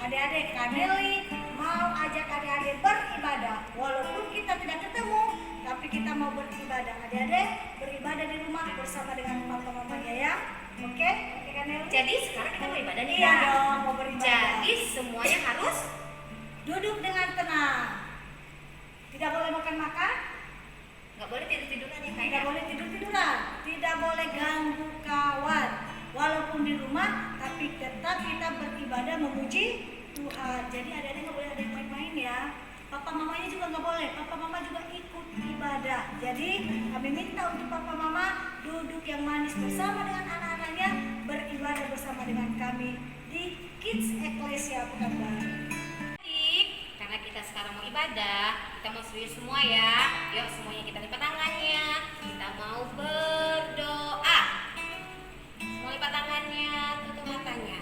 Adik-adik, Kak Deli mau ajak adik-adik beribadah. Walaupun kita tidak ketemu, tapi kita mau beribadah. Adik-adik beribadah di rumah bersama dengan papa mamanya ya. Oke? Oke Kak Deli? Jadi sekarang kita mau ibadah nih Iya ya. dong, mau beribadah. Jadi semuanya harus Duduk dengan tenang. Tidak boleh makan-makan. nggak boleh tidur-tiduran ya Tidak kayak. boleh tidur-tiduran, tidak boleh ganggu kawan. Walaupun di rumah, tapi tetap kita beribadah memuji Tuhan. Jadi adik-adik nggak boleh ada yang main-main ya. Papa mamanya juga nggak boleh. Papa mama juga ikut ibadah. Jadi kami minta untuk papa mama duduk yang manis bersama dengan anak-anaknya, beribadah bersama dengan kami di Kids Ecclesia Pekanbaru. Karena kita sekarang mau ibadah, kita mau serius semua ya. Yuk semuanya kita lipat tangannya. Kita mau berdoa. Semua lipat tangannya, tutup matanya.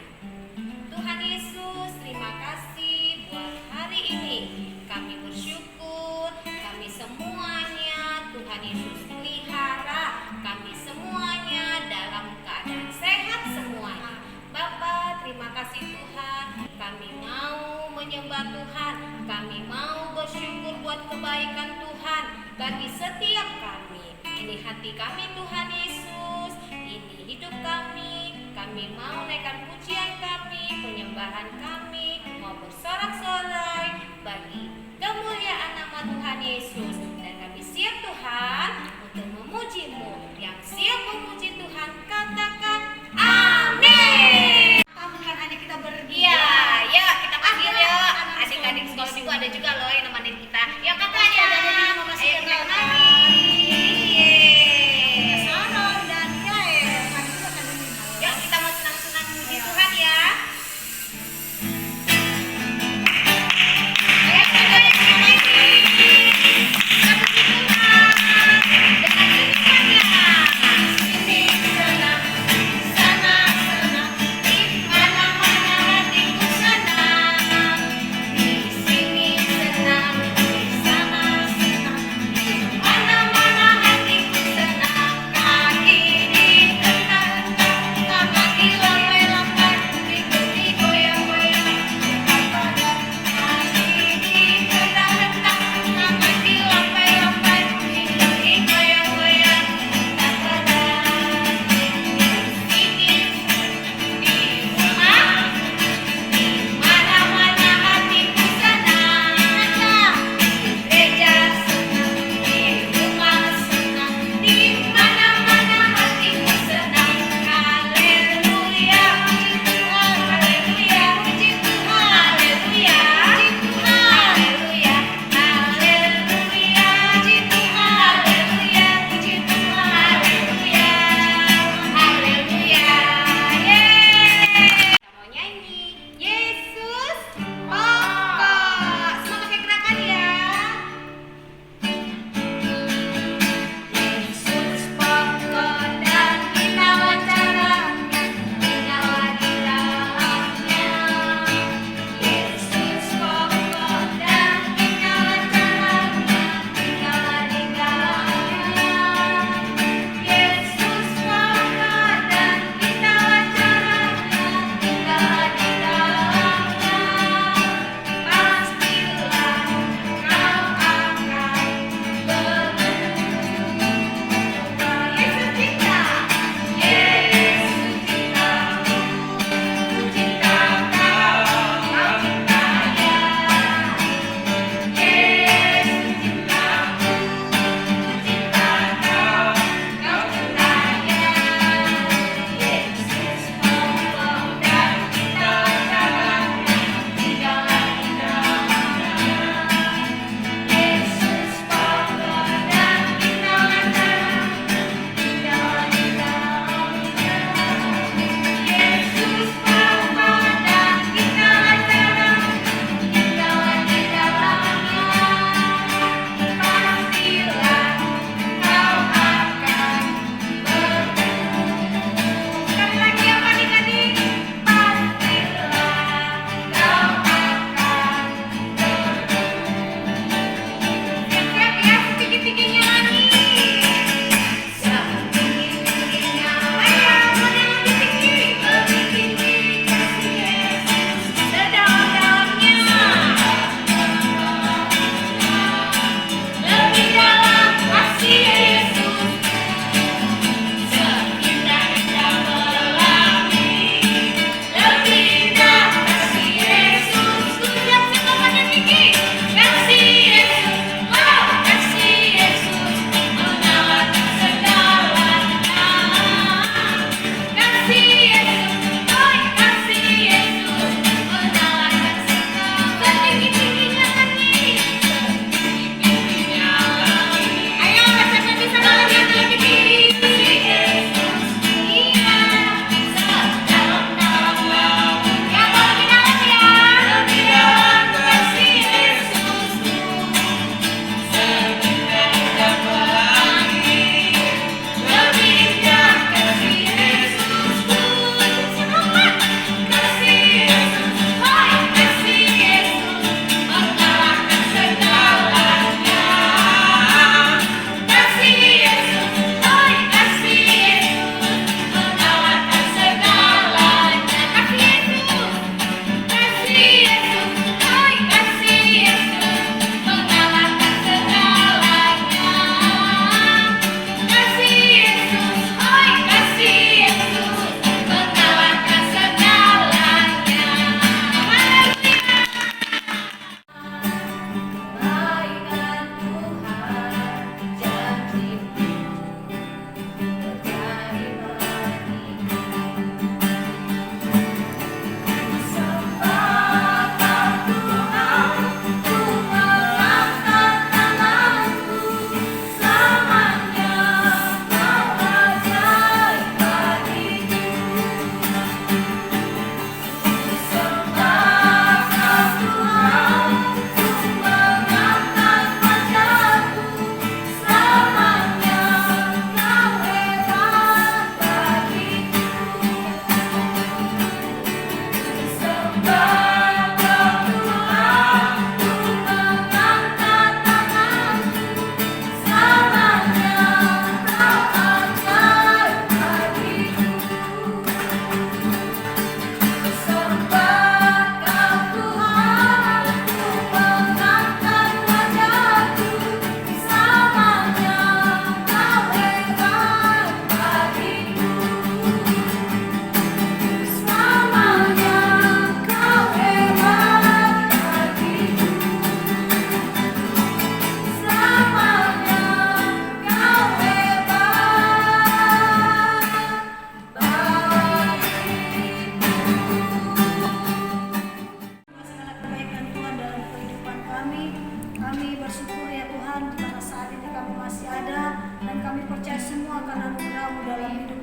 Tuhan Yesus, terima kasih buat hari ini. Kami bersyukur, kami semuanya Tuhan Yesus pelihara. Kami semuanya dalam keadaan sehat semuanya. Bapa, terima kasih Tuhan. Kami mau menyembah Tuhan. Kami mau bersyukur buat kebaikan Tuhan bagi setiap kami. Ini hati kami Tuhan Yesus. Ini hidup kami. Kami mau naikkan pujian kami, penyembahan kami, mau bersorak-sorai bagi kemuliaan nama Tuhan Yesus. Dan kami siap Tuhan untuk memuji-Mu. Yang siap memuji Tuhan katakan amin. Kamu kan adik kita berdua. Iya, ya kita panggil ya. Adik-adik sekolah minggu ada juga loh yang nemenin kita. Ya kakaknya. Ayo kita kenali. Saron dan Yael. Kami juga kan ini. Yuk kita mau senang-senang puji Tuhan ya. Ayo kita yang lagi. Kita puji Tuhan.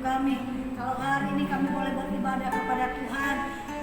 kami. Kalau hari ini kami boleh beribadah kepada Tuhan,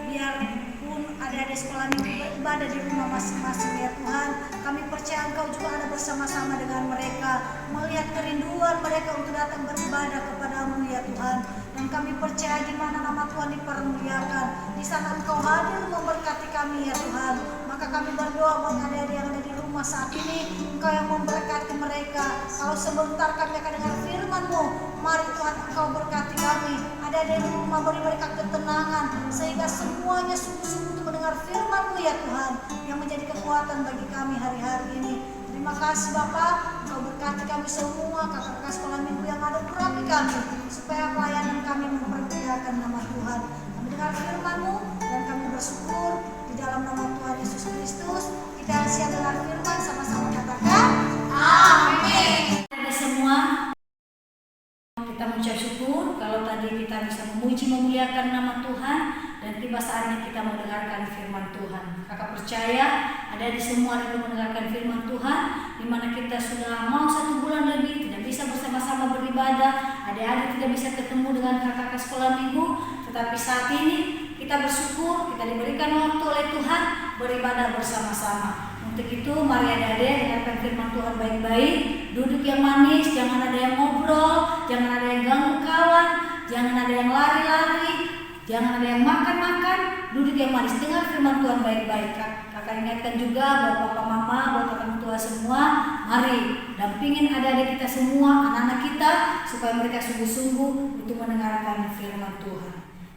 biarpun adik-adik sekolah minggu beribadah di rumah masing-masing ya Tuhan, kami percaya Engkau juga ada bersama-sama dengan mereka, melihat kerinduan mereka untuk datang beribadah kepadamu ya Tuhan. Dan kami percaya di mana nama Tuhan dipermuliakan, di sana Engkau hadir memberkati kami ya Tuhan. Maka kami berdoa buat adik-adik yang ada di rumah saat ini, Engkau yang memberkati mereka. Kalau sebentar kami akan dengar firman-Mu, mari Tuhan Engkau berkati kami. Adik-adik di rumah beri mereka ketenangan, sehingga semuanya sungguh-sungguh untuk mendengar firman-Mu ya Tuhan, yang menjadi kekuatan bagi kami hari-hari ini. Terima kasih Bapak, Engkau berkati kami semua, kakak-kakak sekolah minggu yang ada, urapi kami, supaya pelayanan kami mempermuliakan nama Tuhan. Kami dengar firman-Mu dan kami bersyukur di dalam nama Tuhan Yesus Kristus. Kita siap dengar firman, sama-sama katakan amin. Ada semua, kita mengucap syukur kalau tadi kita bisa memuji memuliakan nama Tuhan, dan tiba saatnya kita mendengarkan firman Tuhan. Kakak percaya ada di semua yang mendengarkan firman Tuhan, di mana kita sudah mau 1 bulan lebih tidak bisa bersama-sama beribadah, adik-adik tidak bisa ketemu dengan kakak-kakak sekolah minggu, tetapi saat ini kita bersyukur kita diberikan waktu oleh Tuhan beribadah bersama-sama. Untuk itu mari adik-adik dengarkan firman Tuhan baik-baik, duduk yang manis, jangan ada yang ngobrol, jangan ada yang ganggu kawan, jangan ada yang lari-lari, jangan ada yang makan-makan, duduk yang manis, dengar firman Tuhan baik-baik. Kakak ingatkan juga buat papa mama, buat orang tua semua, mari dampingin adik-adik kita semua, anak-anak kita, supaya mereka sungguh-sungguh untuk mendengarkan firman Tuhan.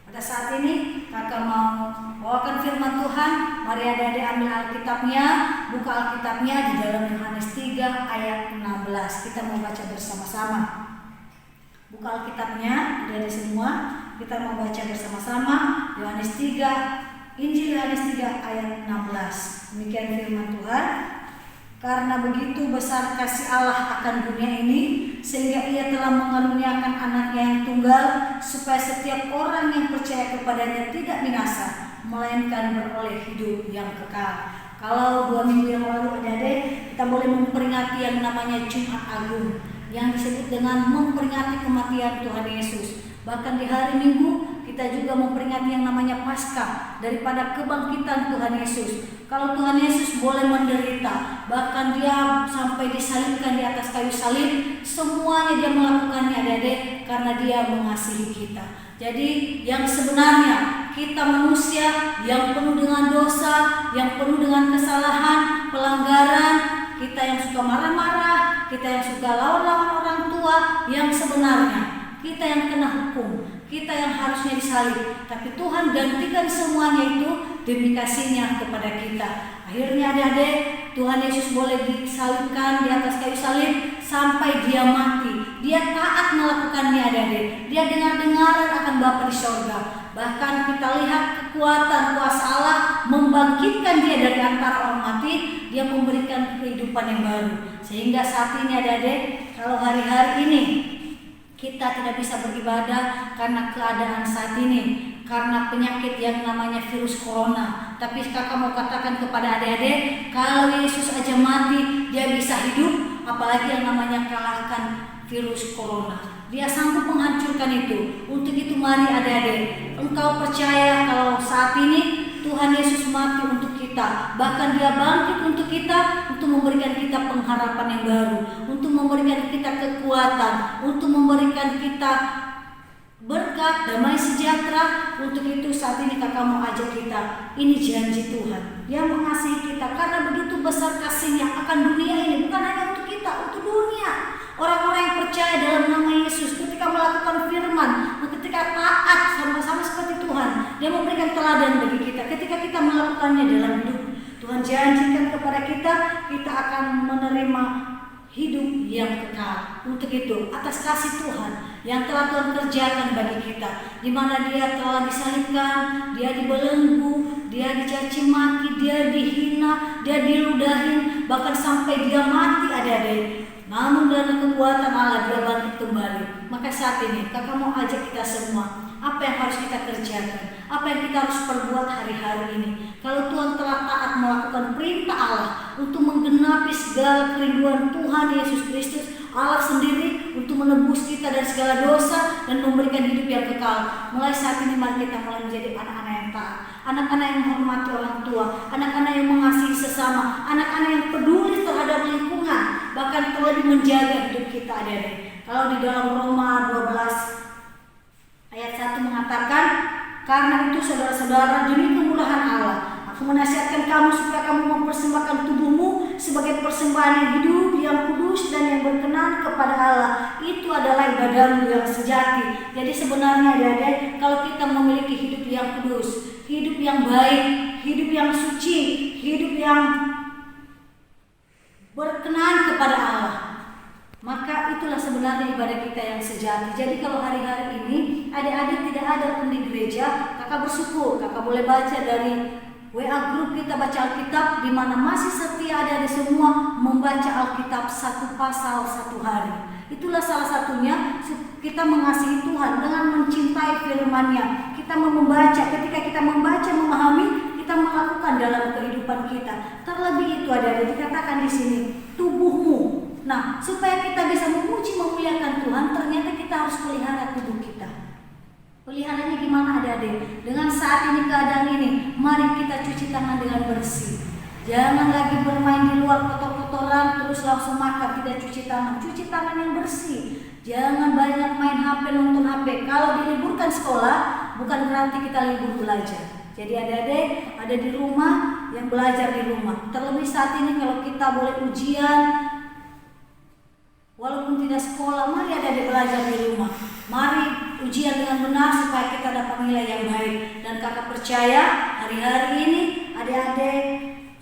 Pada saat ini kakak mau bawakan firman Tuhan. Mari adik-adik ambil Alkitabnya, buka Alkitabnya di dalam Yohanes 3 ayat 16. Kita mau baca bersama-sama. Buka Alkitabnya, adik-adik semua. Kita mau baca bersama-sama Yohanes 3, Injil Yohanes 3 ayat 16. Demikian firman Tuhan. Karena begitu besar kasih Allah akan dunia ini, sehingga Ia telah mengaruniakan anaknya yang tunggal, supaya setiap orang yang percaya kepadanya tidak binasa, melainkan beroleh hidup yang kekal. Kalau 2 minggu yang lalu adik-adik, kita boleh memperingati yang namanya Jumat Agung, yang disebut dengan memperingati kematian Tuhan Yesus. Bahkan di hari Minggu kita juga memperingati yang namanya Paskah, daripada kebangkitan Tuhan Yesus. Kalau Tuhan Yesus boleh menderita, bahkan Dia sampai disalibkan di atas kayu salib, semuanya Dia melakukannya adik-adik karena Dia mengasihi kita. Jadi yang sebenarnya kita manusia yang penuh dengan dosa, yang penuh dengan kesalahan, pelanggaran, kita yang suka marah-marah, kita yang suka lawan-lawan orang tua, yang sebenarnya kita yang kena hukum, kita yang harusnya disalib, tapi Tuhan gantikan semuanya itu demi kasih-Nya kepada kita. Akhirnya adik-adik, Tuhan Yesus boleh disalibkan di atas kayu salib sampai Dia mati. Dia taat melakukannya adik-adik. Dia dengar-dengaran akan Bapa di sorga. Bahkan kita lihat kekuatan kuasa Allah membangkitkan Dia dari antara orang mati. Dia memberikan kehidupan yang baru. Sehingga saat ini adik-adik, kalau hari-hari ini kita tidak bisa beribadah karena keadaan saat ini, karena penyakit yang namanya virus corona. Tapi kakak mau katakan kepada adik-adik, kalau Yesus aja mati, Dia bisa hidup, apalagi yang namanya kalahkan virus corona. Dia sanggup menghancurkan itu. Untuk itu mari adik-adik, engkau percaya kalau saat ini Tuhan Yesus mati untuk kita, bahkan Dia bangkit untuk kita, untuk memberikan kita pengharapan yang baru, untuk memberikan kita kekuatan, untuk memberikan kita berkat, damai sejahtera. Untuk itu saat ini kakak mau ajak kita, ini janji Tuhan, Dia mengasihi kita karena begitu besar kasih-Nya akan dunia ini, bukan hanya untuk kita, untuk dunia. Orang-orang yang percaya dalam nama Yesus ketika melakukan firman, ketika taat sama-sama seperti Tuhan, Dia memberikan teladan bagi kita. Ketika kita melakukannya dalam hidup, Tuhan janjikan kepada kita, kita akan menerima hidup yang kekal. Untuk itu, atas kasih Tuhan yang telah Tuhan kerjakan bagi kita, di mana Dia telah disalibkan, Dia dibelenggu, Dia dicaci maki, Dia dihina, Dia diludahin, bahkan sampai Dia mati adik-adik. Namun dalam kekuatan Allah Dia bangkit kembali. Maka saat ini kakak mau ajak kita semua, apa yang harus kita kerjakan, apa yang kita harus perbuat hari-hari ini. Kalau Tuhan telah taat melakukan perintah Allah untuk menggenapi segala kerinduan Tuhan Yesus Kristus, Allah sendiri untuk menebus kita dari segala dosa dan memberikan hidup yang kekal. Mulai saat ini mari kita mulai menjadi anak-anak yang taat, anak-anak yang menghormati orang tua, anak-anak yang mengasihi sesama, anak-anak yang peduli terhadap lingkungan, bahkan terlebih menjaga hidup kita, adik-adik. Kalau di dalam Roma 12 ayat 1 mengatakan, karena itu saudara-saudara, demi kemurahan Allah, aku menasihatkan kamu supaya kamu mempersembahkan tubuhmu sebagai persembahan yang hidup, yang kudus, dan yang berkenan kepada Allah. Itu adalah ibadahmu yang sejati. Jadi sebenarnya adik-adik, kalau kita memiliki hidup yang kudus, hidup yang baik, hidup yang suci, hidup yang berkenan kepada Allah, maka itulah sebenarnya ibadah kita yang sejati. Jadi kalau hari-hari ini adik-adik tidak ada pun di gereja, kakak bersyukur, kakak boleh baca dari WA grup kita baca Alkitab, di mana masih setia adik-adik semua membaca Alkitab satu pasal satu hari. Itulah salah satunya kita mengasihi Tuhan dengan mencintai firman-Nya. Kita membaca, ketika kita membaca, memahami, kita melakukan dalam kehidupan kita. Terlebih itu adik-adik dikatakan di sini, tubuhmu. Nah, supaya kita bisa memuji memuliakan Tuhan, ternyata kita harus pelihara tubuh kita. Peliharanya gimana adik-adik? Dengan saat ini keadaan ini, mari kita cuci tangan dengan bersih. Jangan lagi bermain di luar kotor-kotoran terus langsung makan, tidak cuci tangan. Cuci tangan yang bersih. Jangan banyak main HP, nonton HP. Kalau diliburkan sekolah, bukan berarti kita libur belajar. Jadi adik-adik ada di rumah yang belajar di rumah. Terlebih saat ini kalau kita boleh ujian, walaupun tidak sekolah, mari adik-adik belajar di rumah. Mari ujian dengan benar supaya kita dapat nilai yang baik. Dan kakak percaya hari-hari ini adik-adik,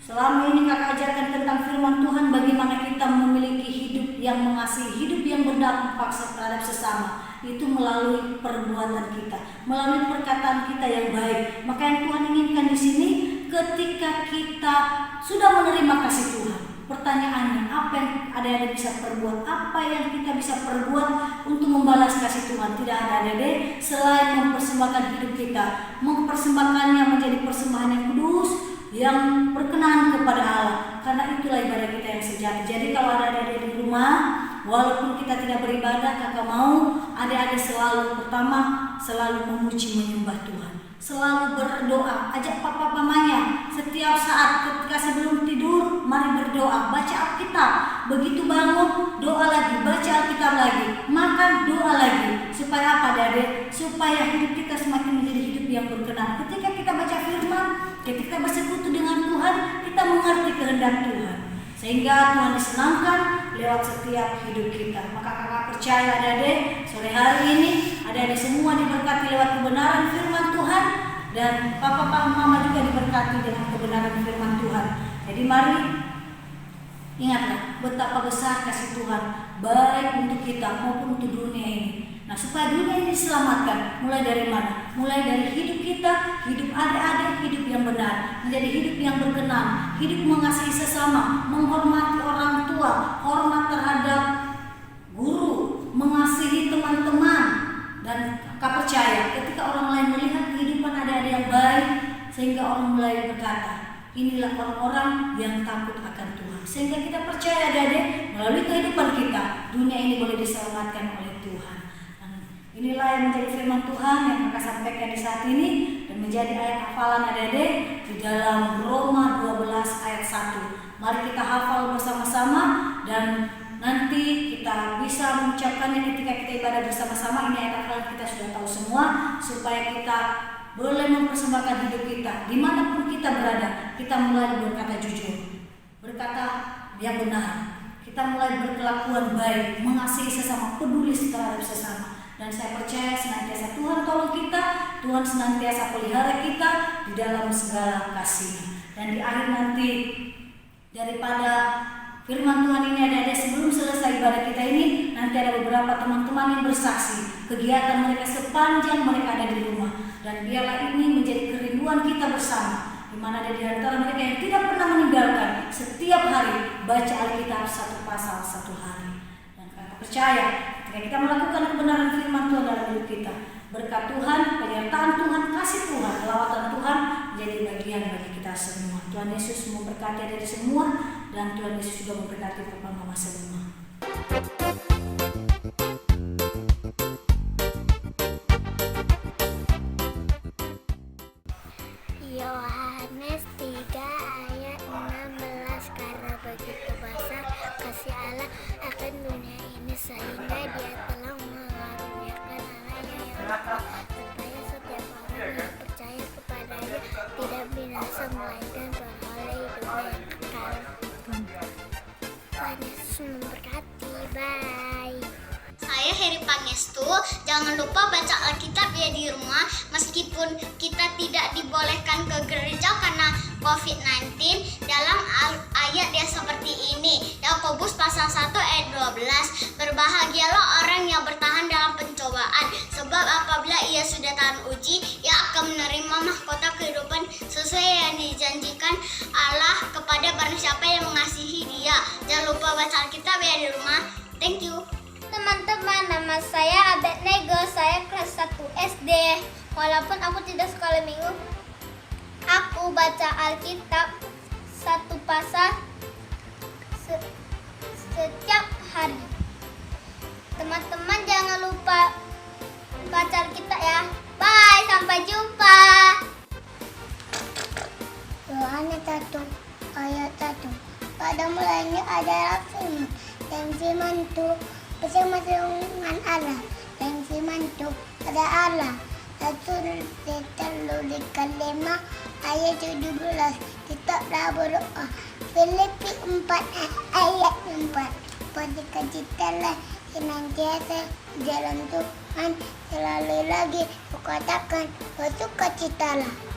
selama ini kakak ajarkan tentang firman Tuhan, bagaimana kita memiliki hidup yang mengasihi, hidup yang berdampak terhadap sesama. Itu melalui perbuatan kita, melalui perkataan kita yang baik. Maka yang Tuhan inginkan di sini, ketika kita sudah menerima kasih Tuhan, pertanyaannya, apa yang adik-adik bisa perbuat? Apa yang kita bisa perbuat untuk membalas kasih Tuhan? Tidak ada adik-adik selain mempersembahkan hidup kita, mempersembahkannya menjadi persembahan yang kudus, yang berkenan kepada Allah. Karena itulah ibadah kita yang sejati. Jadi kalau ada adik-adik di rumah, walaupun kita tidak beribadah, kakak mau adik-adik selalu pertama selalu memuji menyembah Tuhan. Selalu berdoa, ajak papa mamanya setiap saat ketika sebelum tidur, mari berdoa, baca Alkitab. Begitu bangun, doa lagi, baca Alkitab lagi, makan, doa lagi. Supaya apa adik? Supaya hidup kita semakin menjadi hidup yang berkenan. Ketika kita baca firman, ketika bersekutu dengan Tuhan, kita mengerti kehendak Tuhan, sehingga Tuhan disenangkan lewat setiap hidup kita. Maka kakak percaya adik-adik, sore hari ini adik-adik semua diberkati lewat kebenaran firman Tuhan, dan papa mama juga diberkati dengan kebenaran firman Tuhan. Jadi mari ingatlah betapa besar kasih Tuhan, baik untuk kita maupun untuk dunia ini. Nah, supaya dunia ini diselamatkan, mulai dari mana? Mulai dari hidup kita, hidup adik-adik, hidup yang benar, menjadi hidup yang berkenan, hidup mengasihi sesama, menghormati orang tua, hormat terhadap guru, mengasihi teman-teman. Dan kakak percaya ketika orang lain melihat kehidupan adik-adik yang baik, sehingga orang mulai berkata, inilah orang-orang yang takut akan Tuhan. Sehingga kita percaya adik-adik, melalui kehidupan kita, dunia ini boleh diselamatkan oleh Tuhan. Inilah yang menjadi firman Tuhan yang kakak sampaikan di saat ini, dan menjadi ayat hafalan adik-adik di dalam Roma 12 ayat 1. Mari kita hafal bersama-sama, dan nanti kita bisa mengucapkannya ketika kita ibadah bersama-sama. Ini ayat hafalan kita sudah tahu semua, supaya kita boleh mempersembahkan hidup kita dimanapun kita berada. Kita mulai berkata jujur, berkata yang benar, kita mulai berkelakuan baik, mengasihi sesama, peduli terhadap sesama. Dan saya percaya senantiasa Tuhan tolong kita, Tuhan senantiasa pelihara kita di dalam segala kasih. Dan di akhir nanti daripada firman Tuhan ini adik-adik, sebelum selesai ibadah kita ini, nanti ada beberapa teman-teman yang bersaksi kegiatan mereka sepanjang mereka ada di rumah. Dan biarlah ini menjadi kerinduan kita bersama, di mana ada di antara mereka yang tidak pernah meninggalkan setiap hari baca Alkitab satu pasal satu hari. Dan kita percaya ketika kita melakukan kebenaran firman Tuhan dalam hidup kita, berkat Tuhan, penyertaan Tuhan, kasih Tuhan, lawatan Tuhan menjadi bagian bagi kita semua. Tuhan Yesus memberkati dari semua, dan Tuhan Yesus juga memberkati Papa Mama semua. jangan lupa baca Alkitab ya di rumah. Meskipun kita tidak dibolehkan ke gereja karena COVID-19, dalam ayat dia seperti ini. Yakobus pasal 1 ayat 12. Berbahagialah orang yang bertahan dalam pencobaan, sebab apabila ia sudah tahan uji, ia akan menerima mahkota kehidupan sesuai yang dijanjikan Allah kepada barang siapa yang mengasihi dia. Jangan lupa baca Alkitab ya di rumah. Thank you. Teman-teman, nama saya Abednego, saya kelas 1 SD. Walaupun aku tidak sekolah minggu, aku baca Alkitab satu pasal setiap hari. Teman-teman jangan lupa baca Alkitab ya. Bye, sampai jumpa. Yohanes 1 ayat 1. Pada mulanya adalah firman, dan firman itu bersama dengan Allah, dan firman itu ada Allah. Rasul terlalu kelima ayat 17. Tetaplah berdoa. Filipi 4 ayat 4. Bersukacitalah senantiasa jalan Tuhan, selalu lagi kukatakan bersukacitalah.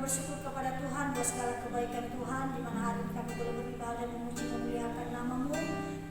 Bersyukur kepada Tuhan buat segala kebaikan Tuhan, di mana hari ini kami boleh beribadah memuji memuliakan nama-Mu.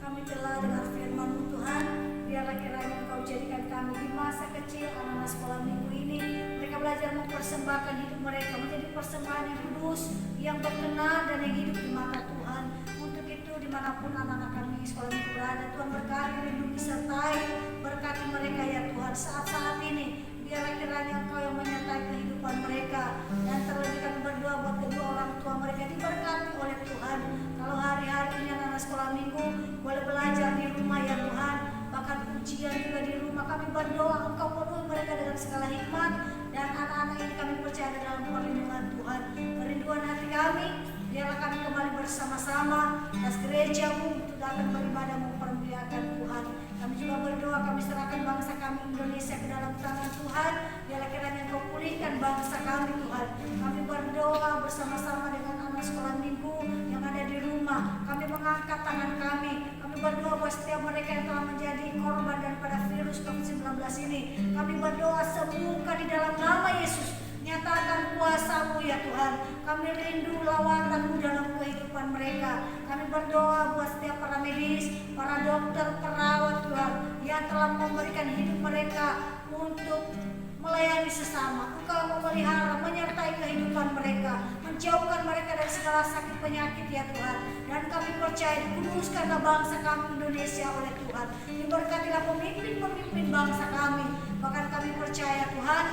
Kami telah dengar firman-Mu Tuhan, biarlah kiranya Engkau jadikan kami di masa kecil anak-anak sekolah minggu ini, mereka belajar mempersembahkan hidup mereka menjadi persembahan yang kudus, yang berkenan dan yang hidup di mata Tuhan. Untuk itu dimanapun anak-anak kami sekolah minggu berada, Tuhan berkati, lindungi, sertai, berkati mereka ya Tuhan saat-saat ini. Biarlah kiranya Engkau yang menyertai kehidupan mereka, dan terlebih kami berdoa buat kedua orang tua mereka diberkati oleh Tuhan. Kalau hari-hari ini anak-anak sekolah minggu boleh belajar di rumah ya Tuhan, bahkan ujian juga di rumah, kami berdoa Engkau penuhi mereka dengan segala hikmat, dan anak-anak ini kami percaya dalam perlindungan Tuhan. Kerinduan hati kami, biarlah kami kembali bersama-sama atas gereja-Mu untuk dapat beribadah mempermuliakan Tuhan. Kami juga berdoa, kami serahkan bangsa kami Indonesia ke dalam tangan Tuhan. Biarlah kiranya Engkau pulihkan bangsa kami Tuhan. Kami berdoa bersama-sama dengan anak sekolah minggu yang ada di rumah. Kami mengangkat tangan kami. Kami berdoa buat setiap mereka yang telah menjadi korban daripada virus COVID-19 ini. Kami berdoa sembuhkan di dalam nama Yesus. Nyatakan kuasa-Mu ya Tuhan. Kami rindu lawatan-Mu dalam kehidupan mereka. Kami berdoa buat setiap para medis, para dokter, perawat Tuhan, yang telah memberikan hidup mereka untuk melayani sesama. Engkau memelihara, menyertai kehidupan mereka, menjauhkan mereka dari segala sakit penyakit ya Tuhan. Dan kami percaya dikuduskanlah bangsa kami Indonesia oleh Tuhan. Diberkatilah pemimpin-pemimpin bangsa kami. Bahkan kami percaya Tuhan,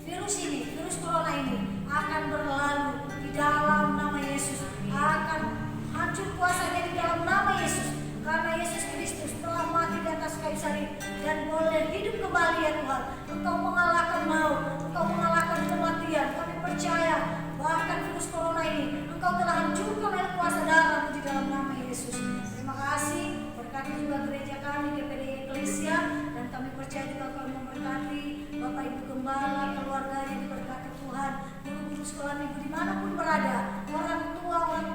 virus corona ini akan berlalu di dalam nama Yesus, akan sekolah minggu dimanapun berada, orang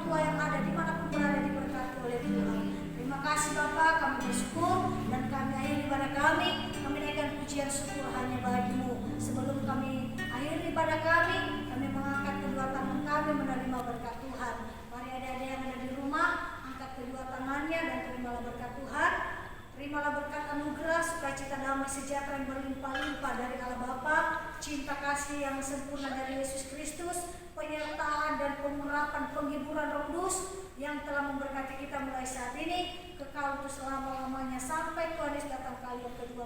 tua yang ada dimanapun berada diberkati oleh Tuhan. Terima kasih Bapak, kami bersyukur dan kami akhiri ibadah kami naikkan pujian syukur hanya bagimu. Sebelum kami akhiri ibadah kami mengangkat kedua tangan kami menerima berkat Tuhan. Mari adik-adik yang ada di rumah, angkat kedua tangannya dan terimalah berkat Tuhan. Terimalah berkat anugerah, sukacita, damai, sejahtera yang berlimpah-limpah dari Allah Bapa, cinta kasih yang sempurna dari Yesus Kristus, penyertaan dan pengurapan, penghiburan Roh Kudus yang telah memberkati kita mulai saat ini, kekal untuk selama-lamanya sampai Tuhan Yesus datang kali yang kedua.